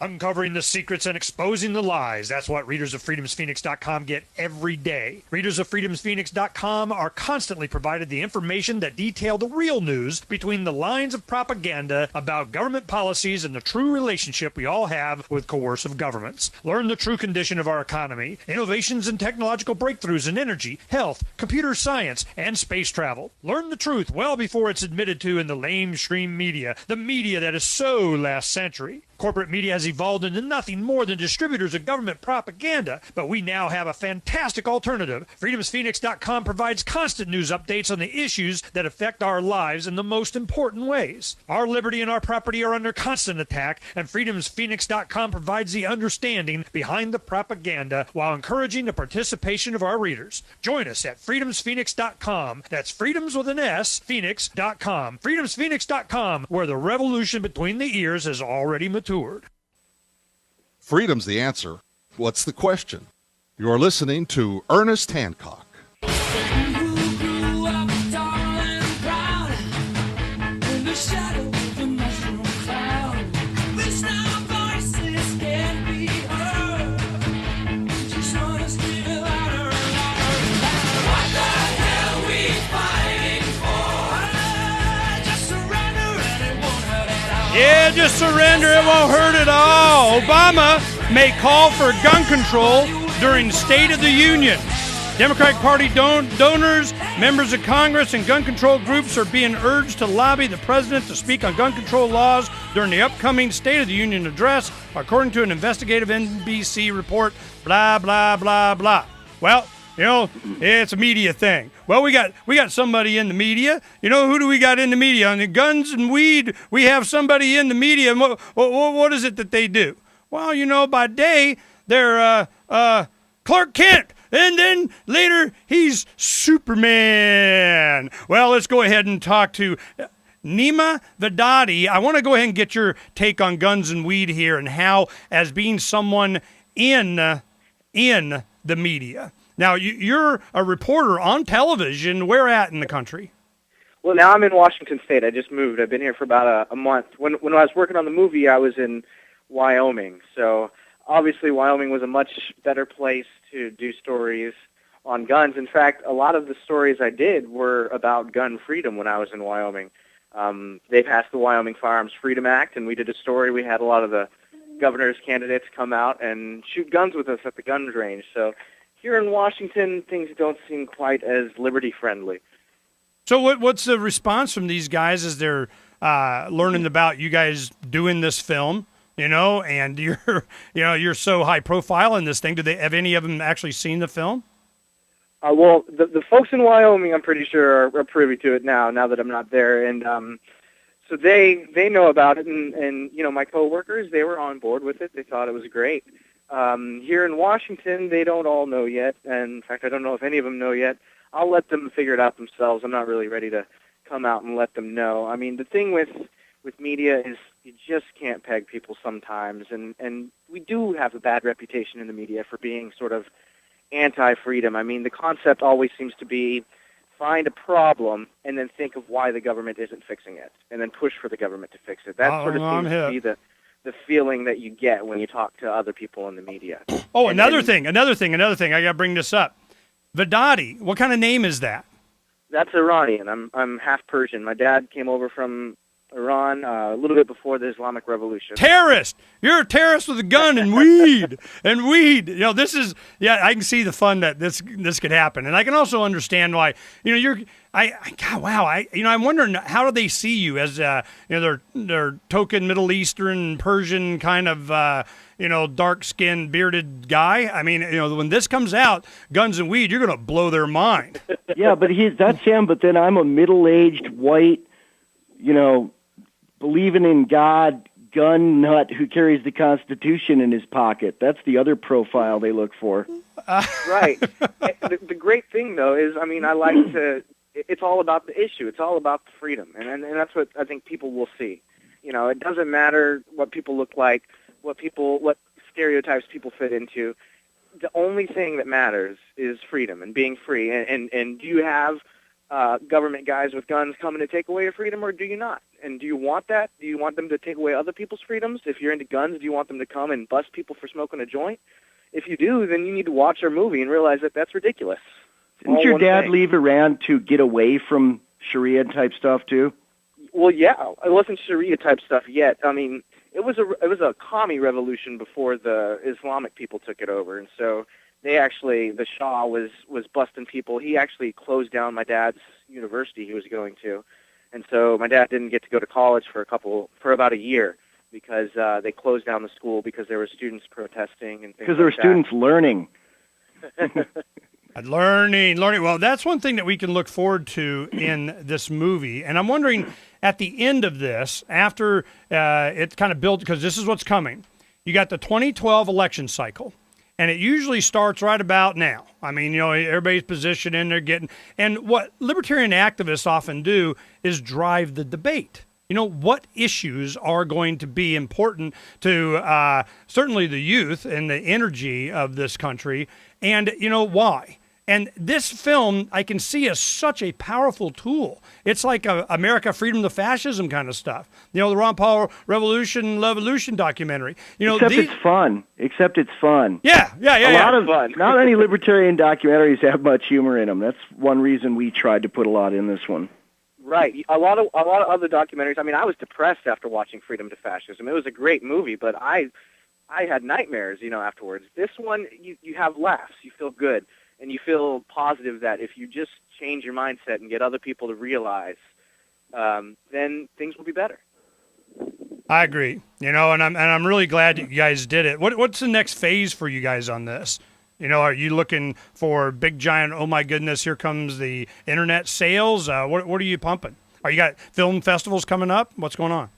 Uncovering the secrets and exposing the lies. That's what readers of freedomsphoenix.com get every day. Readers of freedomsphoenix.com are constantly provided the information that detail the real news between the lines of propaganda about government policies and the true relationship we all have with coercive governments. Learn the true condition of our economy, innovations and technological breakthroughs in energy, health, computer science, and space travel. Learn the truth well before it's admitted to in the lamestream media, the media that is so last century. Corporate media has evolved into nothing more than distributors of government propaganda, but we now have a fantastic alternative. FreedomsPhoenix.com provides constant news updates on the issues that affect our lives in the most important ways. Our liberty and our property are under constant attack, and FreedomsPhoenix.com provides the understanding behind the propaganda while encouraging the participation of our readers. Join us at FreedomsPhoenix.com. That's freedoms with an S, Phoenix.com. FreedomsPhoenix.com, where the revolution between the ears has already matured. Freedom's the answer. What's the question? You're listening to Ernest Hancock. Yeah, just surrender. It won't hurt at all. Obama may call for gun control during State of the Union. Democratic Party donors, members of Congress, and gun control groups are being urged to lobby the president to speak on gun control laws during the upcoming State of the Union address, according to an investigative NBC report. Blah, blah, blah, blah. Well, you know, it's a media thing. Well, we got somebody in the media. You know, who do we got in the media? On the guns and weed, we have somebody in the media. And what is it that they do? Well, you know, by day, they're Clark Kent. And then later, he's Superman. Well, let's go ahead and talk to Neema Vedadi. I want to go ahead and get your take on guns and weed here and how, as being someone in the media. Now, you're a reporter on television. Where at in the country? Well, now I'm in Washington State. I just moved. I've been here for about a month. When I was working on the movie, I was in Wyoming. So obviously Wyoming was a much better place to do stories on guns. In fact, a lot of the stories I did were about gun freedom when I was in Wyoming. They passed the Wyoming Firearms Freedom Act, and we did a story. We had a lot of the governor's candidates come out and shoot guns with us at the gun range. So here in Washington, things don't seem quite as liberty-friendly. So what's the response from these guys as they're learning about you guys doing this film, you know, and you're so high profile in this thing? Have any of them actually seen the film? Well, the folks in Wyoming, I'm pretty sure, are privy to it now that I'm not there. And so they know about it, and you know, my coworkers, they were on board with it. They thought it was great. Here in Washington, they don't all know yet, and in fact, I don't know if any of them know yet. I'll let them figure it out themselves. I'm not really ready to come out and let them know. I mean, the thing with media is you just can't peg people sometimes, and we do have a bad reputation in the media for being sort of anti-freedom. I mean, the concept always seems to be find a problem and then think of why the government isn't fixing it, and then push for the government to fix it. That sort of seems to be the feeling that you get when you talk to other people in the media. Oh, another thing. I got to bring this up. Vedadi, what kind of name is that? That's Iranian. I'm half Persian. My dad came over from Iran a little bit before the Islamic Revolution. Terrorist! You're a terrorist with a gun and weed. And weed. You know, this is, I can see the fun that this could happen. And I can also understand why, you know, I'm wondering, how do they see you as, their token Middle Eastern, Persian kind of, dark-skinned, bearded guy? I mean, you know, when this comes out, guns and weed, you're going to blow their mind. Yeah, but that's him, but then I'm a middle-aged, white, believing in God, gun nut who carries the Constitution in his pocket. That's the other profile they look for. Right. The great thing, though, is, I mean, I like to, it's all about the issue. It's all about the freedom. And that's what I think people will see. You know, it doesn't matter what people look like, what stereotypes people fit into. The only thing that matters is freedom and being free. And do you have government guys with guns coming to take away your freedom, or do you not? And do you want that? Do you want them to take away other people's freedoms? If you're into guns, do you want them to come and bust people for smoking a joint? If you do, then you need to watch our movie and realize that that's ridiculous. Didn't your dad leave Iran to get away from Sharia-type stuff, too? Well, yeah. It wasn't Sharia-type stuff yet. I mean, it was a commie revolution before the Islamic people took it over, and so the Shah was busting people. He actually closed down my dad's university he was going to, and so my dad didn't get to go to college for about a year because they closed down the school because there were students protesting and things. Because there were students learning. Learning. Well, that's one thing that we can look forward to in this movie. And I'm wondering, at the end of this, after it kind of built, because this is what's coming, you got the 2012 election cycle, and it usually starts right about now. I mean, everybody's positioning, they're getting, and what libertarian activists often do is drive the debate. What issues are going to be important to certainly the youth and the energy of this country, and why? And this film, I can see as such a powerful tool. It's like a America, Freedom to Fascism kind of stuff. The Ron Paul Revolution documentary. Except it's fun. Yeah. A lot of fun. Not any libertarian documentaries have much humor in them. That's one reason we tried to put a lot in this one. Right. A lot of other documentaries. I mean, I was depressed after watching Freedom to Fascism. It was a great movie, but I had nightmares, afterwards. This one, you have laughs. You feel good. And you feel positive that if you just change your mindset and get other people to realize, then things will be better. I agree. And I'm really glad you guys did it. What's the next phase for you guys on this? Are you looking for big giant? Oh my goodness! Here comes the internet sales. What are you pumping? Are you got film festivals coming up? What's going on?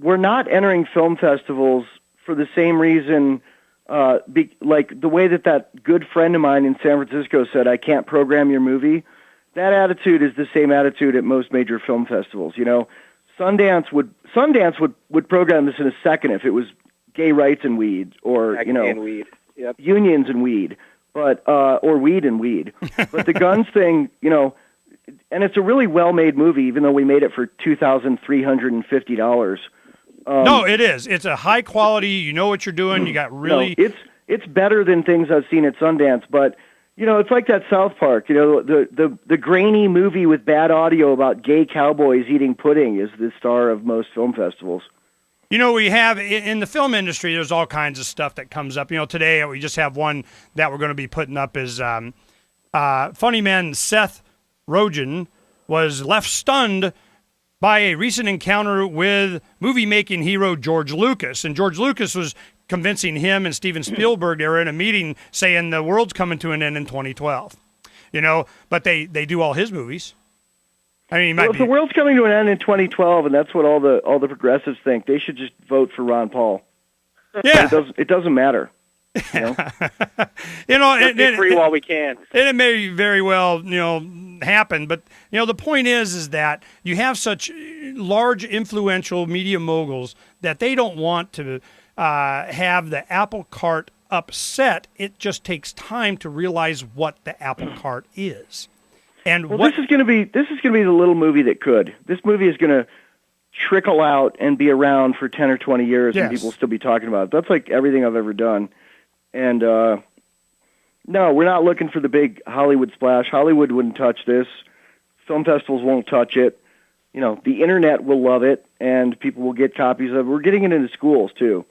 We're not entering film festivals for the same reason. Like the way that good friend of mine in San Francisco said, I can't program your movie. That attitude is the same attitude at most major film festivals. Sundance would program this in a second if it was gay rights and weed, or and weed. Yep. Unions and weed, but or weed and weed. But the guns thing, and it's a really well-made movie, even though we made it for $2,350. No, it is. It's a high quality. You know what you're doing. You got really. No, it's better than things I've seen at Sundance. But it's like that South Park. The grainy movie with bad audio about gay cowboys eating pudding is the star of most film festivals. We have in the film industry. There's all kinds of stuff that comes up. Today we just have one that we're going to be putting up is funny man Seth Rogen was left stunned by a recent encounter with movie-making hero George Lucas. And George Lucas was convincing him and Steven Spielberg, they were in a meeting saying the world's coming to an end in 2012. But they do all his movies. I mean, if the world's coming to an end in 2012, and that's what all the progressives think, they should just vote for Ron Paul. Yeah. It doesn't matter. Let's be free while we can. And it may very well, happen. But, the point is that you have such large, influential media moguls that they don't want to have the apple cart upset. It just takes time to realize what the apple cart is. And this is going to be the little movie that could. This movie is going to trickle out and be around for 10 or 20 years, and people will still be talking about it. That's like everything I've ever done. And no, we're not looking for the big Hollywood splash. Hollywood wouldn't touch this. Film festivals won't touch it. The internet will love it, and people will get copies of it. We're getting it into schools too.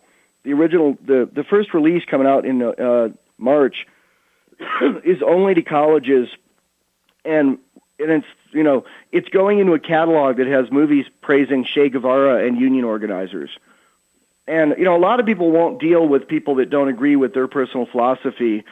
The first release coming out in March is only to colleges, and it's it's going into a catalog that has movies praising Che Guevara and union organizers. And, a lot of people won't deal with people that don't agree with their personal philosophy,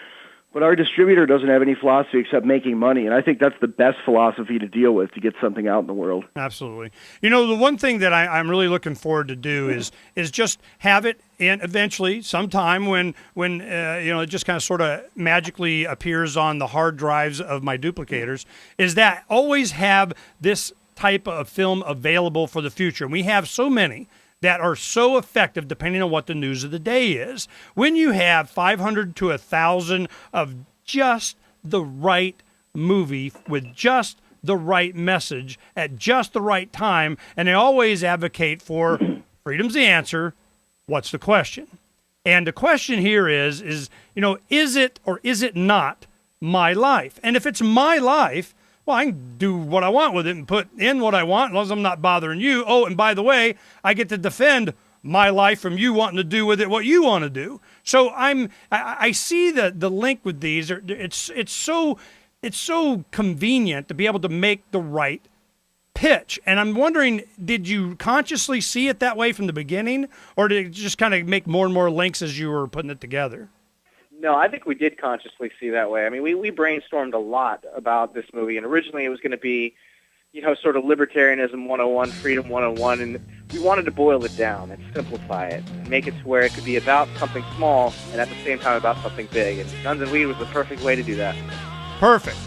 but our distributor doesn't have any philosophy except making money, and I think that's the best philosophy to deal with to get something out in the world. Absolutely. The one thing that I'm really looking forward to do is just have it in eventually sometime when it just kind of sort of magically appears on the hard drives of my duplicators, is that always have this type of film available for the future. And we have so many that are so effective depending on what the news of the day is. When you have 500 to 1,000 of just the right movie with just the right message at just the right time, and they always advocate for freedom's the answer. What's the question? And the question here is it or is it not my life? And if it's my life, well, I can do what I want with it and put in what I want as long as I'm not bothering you. Oh, and by the way, I get to defend my life from you wanting to do with it what you want to do. So I see the link with these. It's so convenient to be able to make the right pitch. And I'm wondering, did you consciously see it that way from the beginning, or did it just kind of make more and more links as you were putting it together? No, I think we did consciously see that way. I mean, we brainstormed a lot about this movie, and originally it was going to be, sort of libertarianism 101, freedom 101, and we wanted to boil it down and simplify it and make it to where it could be about something small and at the same time about something big. And Guns and Weed was the perfect way to do that. Perfect.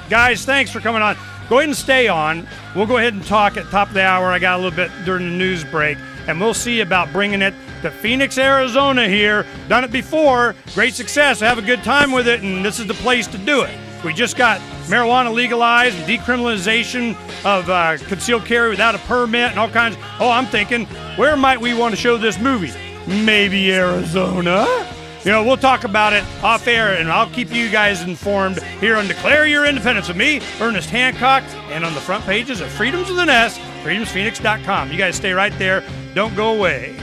Guys, thanks for coming on. Go ahead and stay on. We'll go ahead and talk at the top of the hour. I got a little bit during the news break, and we'll see about bringing it to Phoenix, Arizona here. Done it before. Great success. Have a good time with it, and this is the place to do it. We just got marijuana legalized and decriminalization of concealed carry without a permit and all kinds. Oh, I'm thinking, where might we want to show this movie? Maybe Arizona? We'll talk about it off air, and I'll keep you guys informed here on Declare Your Independence with me, Ernest Hancock, and on the front pages of Freedoms with an S, freedomsphoenix.com. You guys stay right there. Don't go away.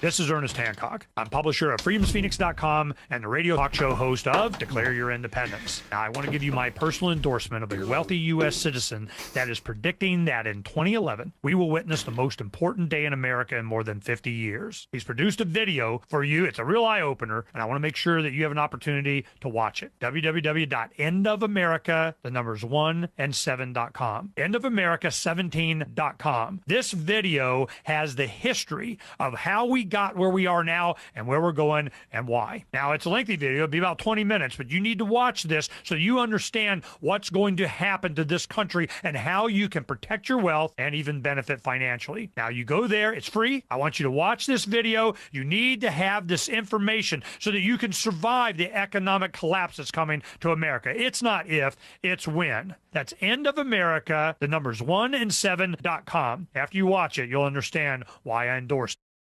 This is Ernest Hancock. I'm publisher of freedomsphoenix.com and the radio talk show host of Declare Your Independence. Now, I want to give you my personal endorsement of a wealthy U.S. citizen that is predicting that in 2011, we will witness the most important day in America in more than 50 years. He's produced a video for you. It's a real eye-opener, and I want to make sure that you have an opportunity to watch it. www.endofamerica, the numbers 1 and 7.com. endofamerica17.com. This video has the history of how we got where we are now and where we're going and why. Now, it's a lengthy video. It'll be about 20 minutes, but you need to watch this so you understand what's going to happen to this country and how you can protect your wealth and even benefit financially. Now, you go there. It's free. I want you to watch this video. You need to have this information so that you can survive the economic collapse that's coming to America. It's not if, it's when. That's End of America, the numbers 1 and 7.com. After you watch it, you'll understand why I endorse it.